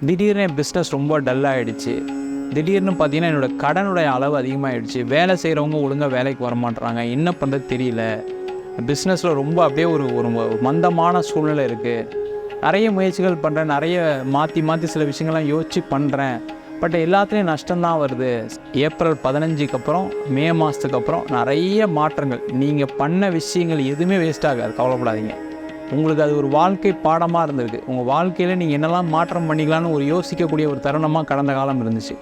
திடீர்னு என் பிஸ்னஸ் ரொம்ப டல்லாகிடுச்சு. திடீர்னு பார்த்தீங்கன்னா என்னோடய கடனுடைய அளவு அதிகமாகிடுச்சு. வேலை செய்கிறவங்க ஒழுங்காக வேலைக்கு வரமாட்றாங்க. என்ன பண்ணுறது தெரியல. பிஸ்னஸில் ரொம்ப அப்படியே ஒரு ஒரு மந்தமான சூழ்நிலை இருக்குது. நிறைய முயற்சிகள் பண்ணுறேன், நிறைய மாற்றி சில விஷயங்கள்லாம் யோசித்து பண்ணுறேன். பட் எல்லாத்துலேயும் நஷ்டம்தான் வருது. ஏப்ரல் 15க்கு அப்புறம் மே மாதத்துக்கு அப்புறம் நிறைய மாற்றங்கள். நீங்கள் பண்ண விஷயங்கள் எதுவுமே வேஸ்ட் ஆகாது, கவலைப்படாதீங்க. உங்களுக்கு அது ஒரு வாழ்க்கை பாடமாக இருந்திருக்கு. உங்கள் வாழ்க்கையில் நீங்கள் என்னெல்லாம் மாற்றம் பண்ணிக்கலான்னு ஒரு யோசிக்கக்கூடிய ஒரு தருணமாக கடந்த காலம் இருந்துச்சு.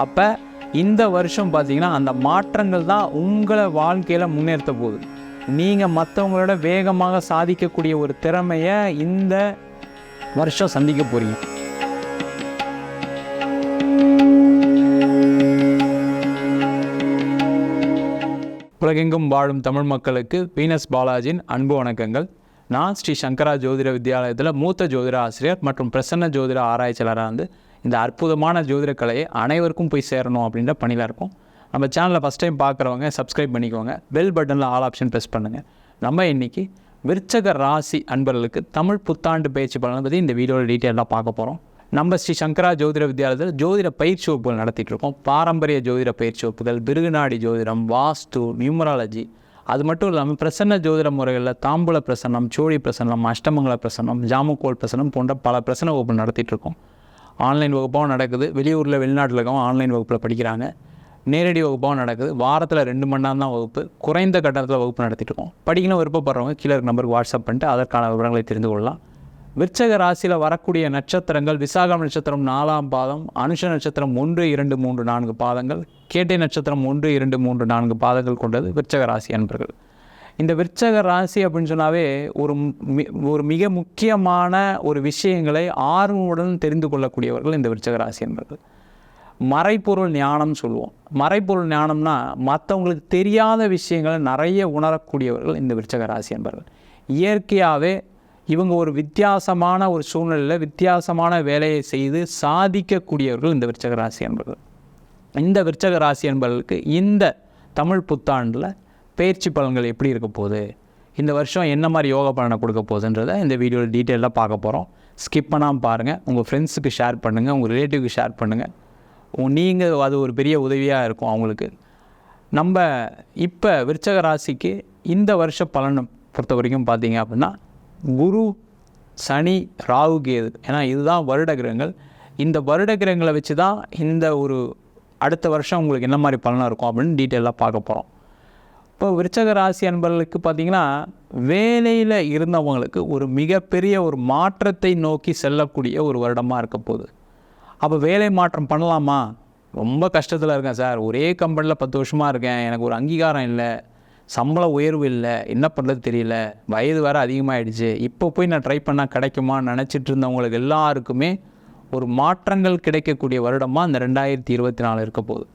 அப்போ இந்த வருஷம் பார்த்திங்கன்னா அந்த மாற்றங்கள் தான் உங்களை வாழ்க்கையில் முன்னேற்ற போகுது. நீங்கள் மற்றவங்களோட வேகமாக சாதிக்கக்கூடிய ஒரு திறமையை இந்த வருஷம் சந்திக்க போகிறீங்க. உலகெங்கும் வாழும் தமிழ் மக்களுக்கு வீனஸ் பாலாஜியின் அன்பு வணக்கங்கள். நான் ஸ்ரீ சங்கரா ஜோதிட வித்யாலயத்தில் மூத்த ஜோதிட ஆசிரியர் மற்றும் பிரசன்ன ஜோதிட ஆராய்ச்சியாளராக வந்து இந்த அற்புதமான ஜோதிட கலையை அனைவருக்கும் போய் சேரணும் அப்படின்ற பணியில் இருக்கும். நம்ம சேனலில் ஃபஸ்ட் டைம் பார்க்குறவங்க சப்ஸ்கிரைப் பண்ணிக்கோங்க. பெல் பட்டனில் ஆல் ஆப்ஷன் ப்ரெஸ் பண்ணுங்கள். நம்ம இன்றைக்கி விருச்சக ராசி அன்பர்களுக்கு தமிழ் புத்தாண்டு பயிற்சி பலனை பற்றி இந்த வீடியோவில் டீட்டெயிலாக பார்க்க போகிறோம். நம்ம ஸ்ரீ சங்கரா ஜோதிட வித்யாலயத்தில் ஜோதிட பயிற்சி வகுப்புகள் நடத்திட்டு இருக்கோம். பாரம்பரிய ஜோதிட பயிற்சி வகுப்புகள், பிருகுநாடி ஜோதிடம், வாஸ்து, நியூமராலஜி, அது மட்டும் இல்லாமல் பிரசன்ன ஜோதிட முறைகளில் தாம்பூல பிரசன்னம், சோழி பிரசன்னம், அஷ்டமங்கல பிரசன்னம், ஜாமுக்கோல் பிரசன்னம் போன்ற பல பிரசன்ன வகுப்புகள் நடத்திட்டு இருக்கோம். ஆன்லைன் வகுப்பாகவும் நடக்குது. வெளியூரில் வெளிநாட்டில் இருக்கவங்க ஆன்லைன் வகுப்பில் படிக்கிறாங்க. நேரடி வகுப்பாகவும் நடக்குது. வாரத்தில் 2 மணி நேரம் தான் வகுப்பு. குறைந்த கட்டணத்தில் வகுப்பு நடத்திட்டு இருக்கோம். படிக்கணும் விருப்பப்படுறவங்க கீழே இருக்க நம்பருக்கு வாட்ஸ்அப் பண்ணிட்டு அதற்கான விவரங்களை தெரிந்து கொள்ளலாம். விருச்சக ராசியில் வரக்கூடிய நட்சத்திரங்கள்: விசாகம் நட்சத்திரம் 4ஆம் பாதம், அனுஷ நட்சத்திரம் 1, 2, 3, 4 பாதங்கள், கேட்டை நட்சத்திரம் 1, 2, 3, 4 பாதங்கள் கொண்டது விருச்சக ராசி அன்பர்கள். இந்த விருச்சக ராசி அப்படின்னு சொன்னாவே ஒரு மிக முக்கியமான ஒரு விஷயங்களை ஆர்வமுடன் தெரிந்து கொள்ளக்கூடியவர்கள் இந்த விருச்சக ராசி அன்பர்கள். மறைப்பொருள் ஞானம் சொல்லுவோம். மறைப்பொருள் ஞானம்னா மற்றவங்களுக்கு தெரியாத விஷயங்களை நிறைய உணரக்கூடியவர்கள் இந்த விருச்சக ராசி அன்பர்கள். இயற்கையாகவே இவங்க ஒரு வித்தியாசமான ஒரு சூழ்நிலையில் வித்தியாசமான வேலையை செய்து சாதிக்கக்கூடியவர்கள் இந்த விருச்சக ராசி அன்பர்கள். இந்த விருச்சக ராசி அன்பர்களுக்கு இந்த தமிழ் புத்தாண்டில் பயிற்சி பலன்கள் எப்படி இருக்க போகுது, இந்த வருஷம் என்ன மாதிரி யோக பலனை கொடுக்க போகுதுன்றதை இந்த வீடியோவில் டீட்டெயிலாக பார்க்க போகிறோம். ஸ்கிப் பண்ணாமல் பாருங்கள். உங்கள் ஃப்ரெண்ட்ஸுக்கு ஷேர் பண்ணுங்கள், உங்கள் ரிலேட்டிவ்க்கு ஷேர் பண்ணுங்கள். நீங்கள் அது ஒரு பெரிய உதவியாக இருக்கும் அவங்களுக்கு. நம்ம இப்போ விருச்சக ராசிக்கு இந்த வருஷ பலனை பொறுத்த வரைக்கும் பார்த்தீங்க அப்படின்னா குரு, சனி, ராகு, கேது, ஏன்னா இதுதான் வருட கிரகங்கள். இந்த வருட கிரகங்களை வச்சு தான் இந்த ஒரு அடுத்த வருஷம் உங்களுக்கு என்ன மாதிரி பலனாக இருக்கும் அப்படின்னு டீட்டெயிலாக பார்க்க போகிறோம். இப்போ விருச்சக ராசி அன்பர்களுக்கு பார்த்திங்கன்னா வேலையில் இருந்தவங்களுக்கு ஒரு மிகப்பெரிய ஒரு மாற்றத்தை நோக்கி செல்லக்கூடிய ஒரு வருடமாக இருக்க போகுது. அப்போ வேலை மாற்றம் பண்ணலாமா? ரொம்ப கஷ்டத்தில் இருக்கேன் சார், ஒரே கம்பெனியில் 10 வருஷமாக இருக்கேன், எனக்கு ஒரு அங்கீகாரம் இல்லை, சம்பள உயர்வு இல்லை, என்ன பண்ணுறது தெரியல, வயது வேறு அதிகமாகிடுச்சு, இப்போ போய் நான் ட்ரை பண்ணால் கிடைக்குமான்னு நினச்சிட்டு இருந்தவங்களுக்கு எல்லாருக்குமே ஒரு மாற்றங்கள் கிடைக்கக்கூடிய வருடமாக இந்த 2024 இருக்க போகுது.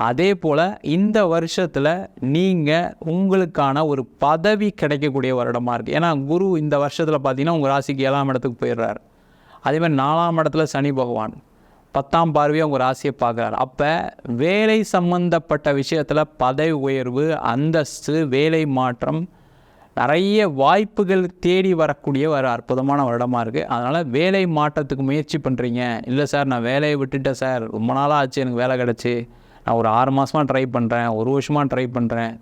அதே போல் இந்த வருஷத்தில் நீங்கள் உங்களுக்கான ஒரு பதவி கிடைக்கக்கூடிய வருடமாக இருக்குது. ஏன்னா குரு இந்த வருஷத்தில் பார்த்தீங்கன்னா உங்கள் ராசிக்கு 7ஆம் இடத்துக்கு போயிடுறாரு. அதேமாதிரி 4ஆம் இடத்துல சனி பகவான் 10ஆம் பார்வையாக உங்கள் ராசியை பார்க்குறாரு. அப்போ வேலை சம்பந்தப்பட்ட விஷயத்தில் பதவி உயர்வு, அந்தஸ்து, வேலை மாற்றம், நிறைய வாய்ப்புகள் தேடி வரக்கூடிய ஒரு அற்புதமான வருடமாக இருக்குது. அதனால் வேலை மாற்றத்துக்கு முயற்சி பண்ணுறீங்க. இல்லை சார் நான் வேலையை விட்டுட்டேன் சார், ரொம்ப நாளாக ஆச்சு எனக்கு வேலை கிடச்சி, நான் ஒரு 6 மாதமாக ட்ரை பண்ணுறேன், 1 வருஷமாக ட்ரை பண்ணுறேன்,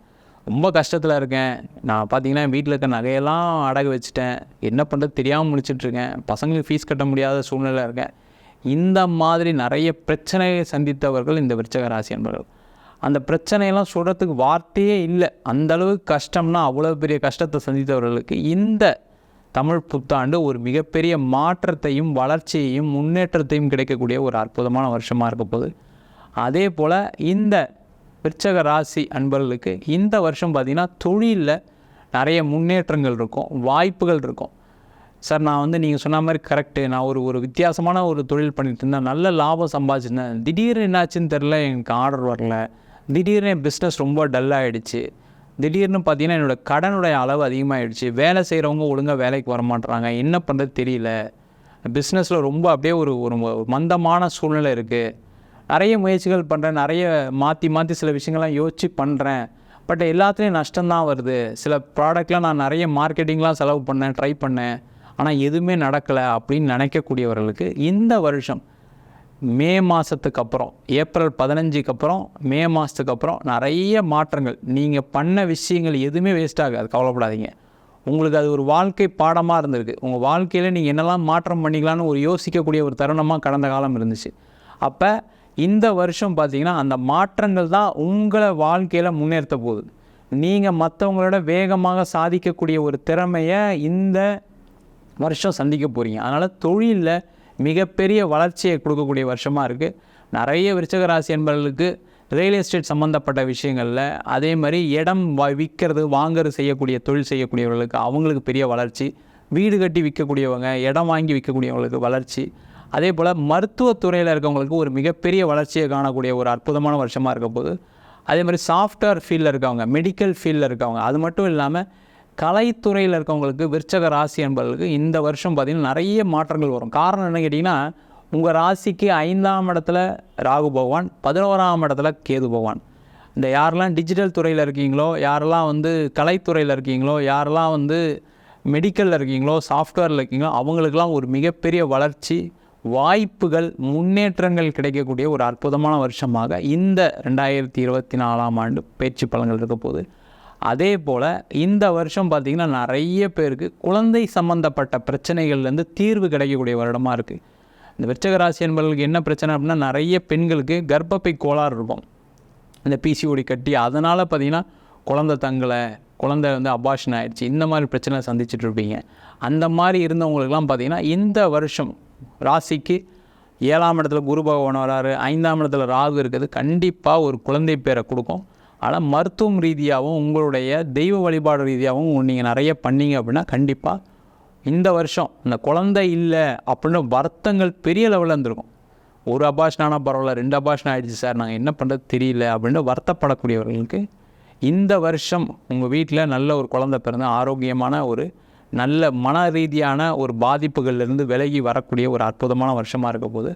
ரொம்ப கஷ்டத்தில் இருக்கேன், நான் பார்த்தீங்கன்னா வீட்டில் இருக்க நகையெல்லாம் அடகு வச்சுட்டேன், என்ன பண்ணுறது தெரியாமல் முடிச்சிட்ருக்கேன், பசங்களுக்கு ஃபீஸ் கட்ட முடியாத சூழ்நிலை இருக்கேன், இந்த மாதிரி நிறைய பிரச்சனையை சந்தித்தவர்கள் இந்த விருச்சக ராசி என்பவர்கள். அந்த பிரச்சனையெல்லாம் சொல்கிறதுக்கு வார்த்தையே இல்லை, அந்தளவுக்கு கஷ்டம்னா அவ்வளோ பெரிய கஷ்டத்தை சந்தித்தவர்களுக்கு இந்த தமிழ் புத்தாண்டு ஒரு மிகப்பெரிய மாற்றத்தையும் வளர்ச்சியையும் முன்னேற்றத்தையும் கிடைக்கக்கூடிய ஒரு அற்புதமான வருஷமாக இருக்க போகுது. அதே போல் இந்த விருச்சக ராசி அன்பர்களுக்கு இந்த வருஷம் பார்த்திங்கன்னா தொழிலில் நிறைய முன்னேற்றங்கள் இருக்கும், வாய்ப்புகள் இருக்கும். சார் நான் வந்து நீங்கள் சொன்ன மாதிரி கரெக்டு, நான் ஒரு வித்தியாசமான ஒரு தொழில் பண்ணிட்டு இருந்தேன், நல்ல லாபம் சம்பாதிச்சிருந்தேன், திடீர்னு என்னாச்சுன்னு தெரில, எனக்கு ஆர்டர் வரல, திடீர்னு என் பிஸ்னஸ் ரொம்ப டல்லாகிடுச்சு, திடீர்னு பார்த்தீங்கன்னா என்னோடய கடனுடைய அளவு அதிகமாகிடுச்சு, வேலை செய்கிறவங்க ஒழுங்காக வேலைக்கு வரமாட்றாங்க, என்ன பண்ணுறது தெரியல, பிஸ்னஸில் ரொம்ப அப்படியே ஒரு ஒரு மந்தமான சூழ்நிலை இருக்குது, நிறைய முயற்சிகள் பண்ணுறேன், நிறைய மாற்றி சில விஷயங்கள்லாம் யோசித்து பண்ணுறேன், பட் எல்லாத்துலேயும் நஷ்டம்தான் வருது, சில ப்ராடக்ட்லாம் நான் நிறைய மார்க்கெட்டிங்லாம் செலவு பண்ணேன், ட்ரை பண்ணேன், ஆனால் எதுவுமே நடக்கலை அப்படின்னு நினைக்கக்கூடியவர்களுக்கு இந்த வருஷம் மே மாதத்துக்கு அப்புறம், ஏப்ரல் 15க்கு அப்புறம், மே மாதத்துக்கு அப்புறம் நிறைய மாற்றங்கள். நீங்கள் பண்ண விஷயங்கள் எதுவுமே வேஸ்ட் ஆகாது, கவலைப்படாதீங்க. உங்களுக்கு அது ஒரு வாழ்க்கை பாடமாக இருந்திருக்கு. உங்கள் வாழ்க்கையில் நீங்கள் என்னெல்லாம் மாற்றம் பண்ணிக்கலான்னு ஒரு யோசிக்கக்கூடிய ஒரு தருணமாக கடந்த காலம் இருந்துச்சு. அப்போ இந்த வருஷம் பார்த்திங்கன்னா அந்த மாற்றங்கள் தான் உங்களை வாழ்க்கையில் முன்னேற்ற போகுது. நீங்கள் மற்றவங்களோட வேகமாக சாதிக்கக்கூடிய ஒரு திறமையை இந்த வருஷம் சந்திக்க போகிறீங்க. அதனால் தொழிலில் மிகப்பெரிய வளர்ச்சியை கொடுக்கக்கூடிய வருஷமாக இருக்குது. நிறைய விருச்சிக ராசி என்பவர்களுக்கு ரியல் எஸ்டேட் சம்மந்தப்பட்ட விஷயங்களில், அதே மாதிரி இடம் விற்கிறது வாங்குறது செய்யக்கூடிய தொழில் செய்யக்கூடியவர்களுக்கு அவங்களுக்கு பெரிய வளர்ச்சி. வீடு கட்டி விற்கக்கூடியவங்க, இடம் வாங்கி விற்கக்கூடியவங்களுக்கு வளர்ச்சி. அதே போல் மருத்துவத்துறையில் இருக்கவங்களுக்கு ஒரு மிகப்பெரிய வளர்ச்சியை காணக்கூடிய ஒரு அற்புதமான வருஷமாக இருக்க போது. அதே மாதிரி சாஃப்ட்வேர் ஃபீல்டில் இருக்கவங்க, மெடிக்கல் ஃபீல்டில் இருக்கவங்க, அது மட்டும் இல்லாமல் கலைத்துறையில் இருக்கவங்களுக்கு, விருச்சிக ராசி என்பவர்களுக்கு இந்த வருஷம் பார்த்திங்கன்னா நிறைய மாற்றங்கள் வரும். காரணம் என்ன கேட்டிங்கன்னா, உங்கள் ராசிக்கு 5ஆம் இடத்துல ராகு பகவான், 11ஆம் இடத்துல கேது பகவான். இந்த யாரெல்லாம் டிஜிட்டல் துறையில் இருக்கீங்களோ, யாரெல்லாம் கலைத்துறையில் இருக்கீங்களோ, யாரெல்லாம் மெடிக்கலில் இருக்கீங்களோ, சாஃப்ட்வேரில் இருக்கீங்களோ, அவங்களுக்கெல்லாம் ஒரு மிகப்பெரிய வளர்ச்சி, வாய்ப்புகள், முன்னேற்றங்கள் கிடைக்கக்கூடிய ஒரு அற்புதமான வருஷமாக இந்த 2024ஆம் ஆண்டு பயிற்சி பலன்கள் இருக்க போகுது. அதே போல் இந்த வருஷம் பார்த்திங்கன்னா நிறைய பேருக்கு குழந்தை சம்மந்தப்பட்ட பிரச்சனைகள்லேருந்து தீர்வு கிடைக்கக்கூடிய வருடமாக இருக்குது. இந்த விருச்சிக ராசி என்பவர்களுக்கு என்ன பிரச்சனை அப்படின்னா, நிறைய பெண்களுக்கு கர்ப்பப்பை கோளாறு இருக்கும், இந்த பிசிஓடி கட்டி. அதனால் பார்த்திங்கன்னா குழந்தை தங்கலை, குழந்தை அபார்ஷன் ஆகிடுச்சு, இந்த மாதிரி பிரச்சனை சந்திச்சுட்டு இருப்பீங்க. அந்த மாதிரி இருந்தவங்களுக்கெல்லாம் பார்த்திங்கன்னா இந்த வருஷம் ராசிக்கு 7ஆம் இடத்துல குரு பகவான் வராரு, 5ஆம் இடத்துல ராகு இருக்குது, கண்டிப்பாக ஒரு குழந்தை பேரை கொடுக்கும். ஆனால் மருத்துவம் ரீதியாகவும் உங்களுடைய தெய்வ வழிபாடு ரீதியாகவும் நீங்கள் நிறைய பண்ணீங்க அப்படின்னா கண்டிப்பாக இந்த வருஷம் இந்த குழந்தை இல்லை அப்படின்னு வருத்தங்கள் பெரிய லெவலில் இருந்திருக்கும். ஒரு அபார்ஷன் ஆனால் பரவாயில்ல, 2 அபார்ஷன் ஆகிடுச்சு சார், நாங்கள் என்ன பண்ணுறது தெரியல அப்படின்னு வருத்தப்படக்கூடியவர்களுக்கு இந்த வருஷம் உங்கள் வீட்டில் நல்ல ஒரு குழந்தை பிறந்து ஆரோக்கியமான ஒரு நல்ல மன ரீதியான ஒரு பாதிப்புகள்லேருந்து விலகி வரக்கூடிய ஒரு அற்புதமான வருஷமாக இருக்க போது.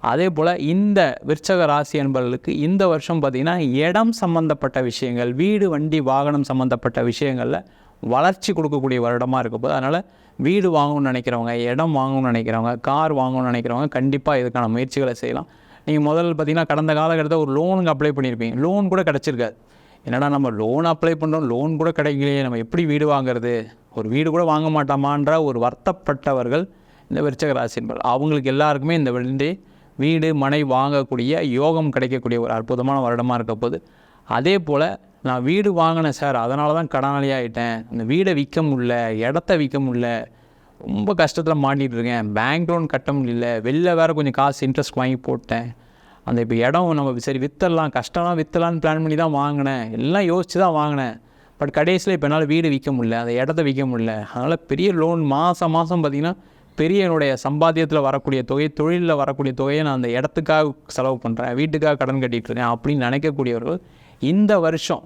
அதே போல் இந்த விருச்சிக ராசி என்பவர்களுக்கு இந்த வருஷம் பார்த்திங்கன்னா இடம் சம்மந்தப்பட்ட விஷயங்கள், வீடு வண்டி வாகனம் சம்மந்தப்பட்ட விஷயங்களில் வளர்ச்சி கொடுக்கக்கூடிய வருடமாக இருக்க போது. அதனால் வீடு வாங்கணும்னு நினைக்கிறவங்க, இடம் வாங்கணும்னு நினைக்கிறவங்க, கார் வாங்கணும்னு நினைக்கிறவங்க கண்டிப்பாக இதுக்கான முயற்சிகளை செய்யலாம். நீங்கள் முதல்ல பார்த்திங்கன்னா கடந்த காலகட்டத்தில் ஒரு லோனுக்கு அப்ளை பண்ணியிருப்பீங்க, லோன் கூட கிடச்சிருக்காது. என்னடா நம்ம லோன் அப்ளை பண்ணுறோம், லோன் கூட கிடைக்கலையே, நம்ம எப்படி வீடு வாங்குறது, ஒரு வீடு கூட வாங்க மாட்டோமான்ற ஒரு வருத்தப்பட்டவர்கள் இந்த விருச்சிக ராசி என்பவர்கள். அவங்களுக்கு எல்லாருக்குமே இந்த வீடு மனை வாங்கக்கூடிய யோகம் கிடைக்கக்கூடிய ஒரு அற்புதமான வருடமாக இருக்க போது. அதே போல் நான் வீடு வாங்கினேன் சார், அதனால தான் கடனாளி ஆகிட்டேன், இந்த வீடை விற்க முடியல, இடத்த விற்க முடியல, ரொம்ப கஷ்டத்தில் மாட்டிகிட்டு இருக்கேன், பேங்க் லோன் கட்ட முடியல, வெளில வேறு கொஞ்சம் காசு இன்ட்ரெஸ்ட் வாங்கி போட்டேன், அந்த இப்போ இடம் நம்ம சரி விற்றலாம், கஷ்டம்லாம் விற்றலான்னு பிளான் பண்ணி தான் வாங்கினேன், எல்லாம் யோசித்து தான் வாங்கினேன், பட் கடைசியில் இப்போ என்னால் வீடு விற்க முடியல, அந்த இடத்த விற்க முடியல, அதனால் பெரிய லோன் மாதம் பார்த்திங்கன்னா பெரிய என்னுடைய சம்பாத்தியத்தில் வரக்கூடிய தொகை, தொழிலில் வரக்கூடிய தொகையை நான் அந்த இடத்துக்காக செலவு பண்ணுறேன், வீட்டுக்காக கடன் கட்டிகிட்ருக்கேன் அப்படின்னு நினைக்கக்கூடியவர்கள் இந்த வருஷம்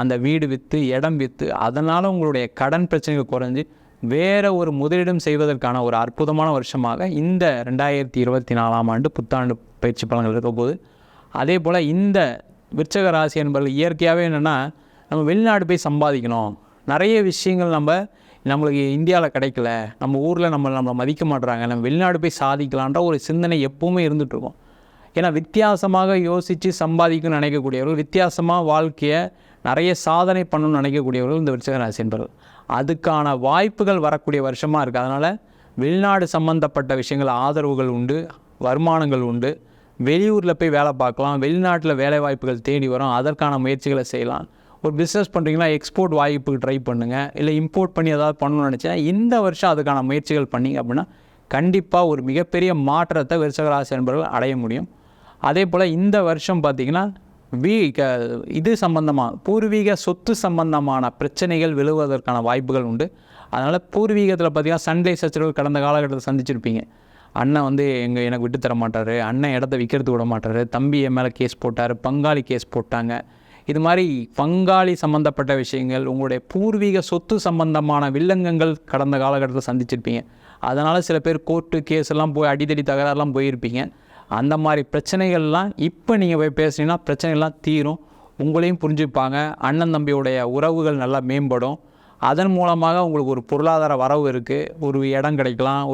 அந்த வீடு விற்று, இடம் விற்று, அதனால் உங்களுடைய கடன் பிரச்சனைகள் குறைஞ்சி வேறு ஒரு முதலீடும் செய்வதற்கான ஒரு அற்புதமான வருஷமாக இந்த 2024ஆம் ஆண்டு புத்தாண்டு பயிற்சி பலன்கள் இருக்க போது. அதே போல் இந்த விருச்சிக ராசி என்பவர்கள் இயற்கையாகவே என்னென்னா, நம்ம வெளிநாடு போய் சம்பாதிக்கணும், நிறைய விஷயங்கள் நம்மளுக்கு இந்தியாவில் கிடைக்கல, நம்ம ஊரில் நம்மளை மதிக்க மாட்டுறாங்க, நம்ம வெளிநாடு போய் சாதிக்கலான்ற ஒரு சிந்தனை எப்போவுமே இருந்துகிட்ருக்கோம். ஏன்னா வித்தியாசமாக யோசித்து சம்பாதிக்கணும்னு நினைக்கக்கூடியவர்கள், வித்தியாசமாக வாழ்க்கையை நிறைய சாதனை பண்ணணும்னு நினைக்கக்கூடியவர்கள் இந்த விருச்சிக ராசி என்பவர்கள். அதுக்கான வாய்ப்புகள் வரக்கூடிய வருஷமாக இருக்குது. அதனால் வெளிநாடு சம்மந்தப்பட்ட விஷயங்கள் ஆதரவுகள் உண்டு, வருமானங்கள் உண்டு, வெளியூரில் போய் வேலை பார்க்கலாம், வெளிநாட்டில் வேலை வாய்ப்புகள் தேடி வரும், அதற்கான முயற்சிகளை செய்யலாம். ஒரு பிஸ்னஸ் பண்ணுறீங்களா, எக்ஸ்போர்ட் வாய்ப்புக்கு ட்ரை பண்ணுங்கள், இல்லை இம்போர்ட் பண்ணி ஏதாவது பண்ணணும்னு நினச்சா இந்த வருஷம் அதுக்கான முயற்சிகள் பண்ணிங்க அப்படின்னா கண்டிப்பாக ஒரு மிகப்பெரிய மாற்றத்தை விருச்சிக ராசி என்பவர்கள் அடைய முடியும். அதே போல் இந்த வருஷம் பார்த்திங்கன்னா இது சம்பந்தமாக பூர்வீக சொத்து சம்பந்தமான பிரச்சனைகள் விழுவதற்கான வாய்ப்புகள் உண்டு. அதனால் பூர்வீகத்தில் பார்த்திங்கன்னா சண்டை சச்சரவு கடந்த காலகட்டத்தில் சந்திச்சிருப்பீங்க. அண்ணன் எனக்கு விட்டு தர மாட்டார், அண்ணன் இடத்த விற்கிறது விட மாட்டார், தம்பி என் மேலே கேஸ் போட்டார், பங்காளி கேஸ் போட்டாங்க, இது மாதிரி பங்காளி சம்மந்தப்பட்ட விஷயங்கள், உங்களுடைய பூர்வீக சொத்து சம்பந்தமான வில்லங்கங்கள் கடந்த காலகட்டத்தில் சந்திச்சிருப்பீங்க. அதனால் சில பேர் கோர்ட்டு கேஸ் எல்லாம் போய் அடிதடி தகராறுலாம் போயிருப்பீங்க. அந்த மாதிரி பிரச்சனைகள்லாம் இப்போ நீங்கள் போய் பேசுனீங்கன்னா பிரச்சனைகள்லாம் தீரும், உங்களையும் புரிஞ்சுப்பாங்க, அண்ணன் தம்பியுடைய உறவுகள் நல்லா மேம்படும். அதன் மூலமாக உங்களுக்கு ஒரு பொருளாதார வரவு இருக்குது, ஒரு இடம் கிடைக்கலாம்,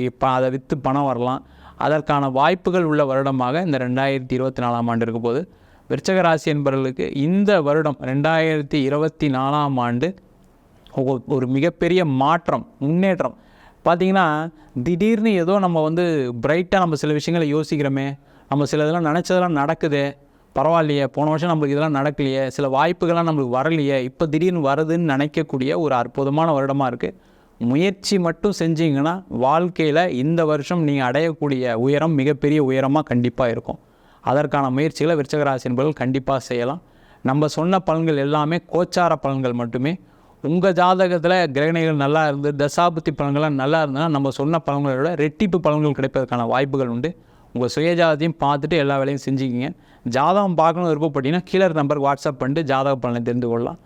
இப்போ அதை விற்று பணம் வரலாம். அதற்கான வாய்ப்புகள் உள்ள வருடமாக இந்த 2024ஆம் ஆண்டு இருக்க போது விருச்சிக ராசி என்பவர்களுக்கு இந்த வருடம் 2024ஆம் ஆண்டு ஒரு மிகப்பெரிய மாற்றம், முன்னேற்றம். பார்த்திங்கன்னா திடீர்னு ஏதோ நம்ம பிரைட்டாக நம்ம சில விஷயங்களை யோசிக்கிறோமே, நம்ம சில இதெல்லாம் நினச்சதெல்லாம் நடக்குதே, பரவாயில்லையே, போன வருஷம் நம்மளுக்கு இதெல்லாம் நடக்கலையே, சில வாய்ப்புகள்லாம் நம்மளுக்கு வரலையே, இப்போ திடீர்னு வருதுன்னு நினைக்கக்கூடிய ஒரு அற்புதமான வருடமாக இருக்குது. முயற்சி மட்டும் செஞ்சீங்கன்னா வாழ்க்கையில் இந்த வருஷம் நீங்கள் அடையக்கூடிய உயரம் மிகப்பெரிய உயரமாக கண்டிப்பாக இருக்கும். அதற்கான முயற்சிகளை விருச்சிக ராசி என்பவர்கள் கண்டிப்பாக செய்யலாம். நம்ம சொன்ன பலன்கள் எல்லாமே கோச்சார பலன்கள் மட்டுமே. உங்கள் ஜாதகத்தில் கிரகணிகள் நல்லா இருந்து தசாபுத்தி பலன்கள்லாம் நல்லா இருந்ததுன்னா நம்ம சொன்ன பலன்களை விட ரெட்டிப்பு பலன்கள் கிடைப்பதற்கான வாய்ப்புகள் உண்டு. உங்கள் சுயஜாதத்தையும் பார்த்துட்டு எல்லா வேலையும் செஞ்சுக்கிங்க. ஜாதகம் பார்க்கணும் விருப்பப்பட்டீங்கன்னா கீழே நம்பருக்கு வாட்ஸ்அப் பண்ணிட்டு ஜாதக பலனை தெரிந்து கொள்ளலாம்.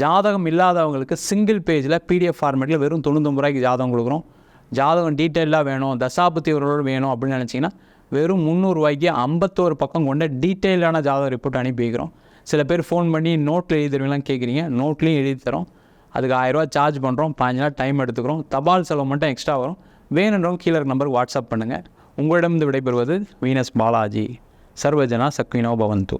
ஜாதகம் இல்லாதவங்களுக்கு சிங்கிள் பேஜில் PDF ஃபார்மேட்டில் வெறும் 99 ரூபாய்க்கு ஜாதகம் கொடுக்குறோம். ஜாதகம் டீட்டெயிலாக வேணும், தசாபுத்தி உறவோடு வேணும் அப்படின்னு நினச்சிங்கன்னா வெறும் 300 ரூபாய்க்கு 51 பக்கம் கொண்ட டீட்டெயிலான ஜாதக ரிப்போர்ட் அனுப்பி வைக்கிறோம். சில பேர் ஃபோன் பண்ணி நோட்டில் எழுதி தருவீங்களாம் கேட்குறீங்க. நோட்லேயும் எழுதி தரோம். அதுக்கு 1000 ரூபா சார்ஜ் பண்ணுறோம். 15 நாள் டைம் எடுத்துக்கிறோம். தபால் செலவு மட்டும் எக்ஸ்ட்ரா வரும். வேணுன்றவங்க கீழே நம்பருக்கு வாட்ஸ்அப் பண்ணுங்கள். உங்களிடம் விடைபெறுவது வீனஸ் பாலாஜி. சர்வஜனா சக்வினோ பவந்து.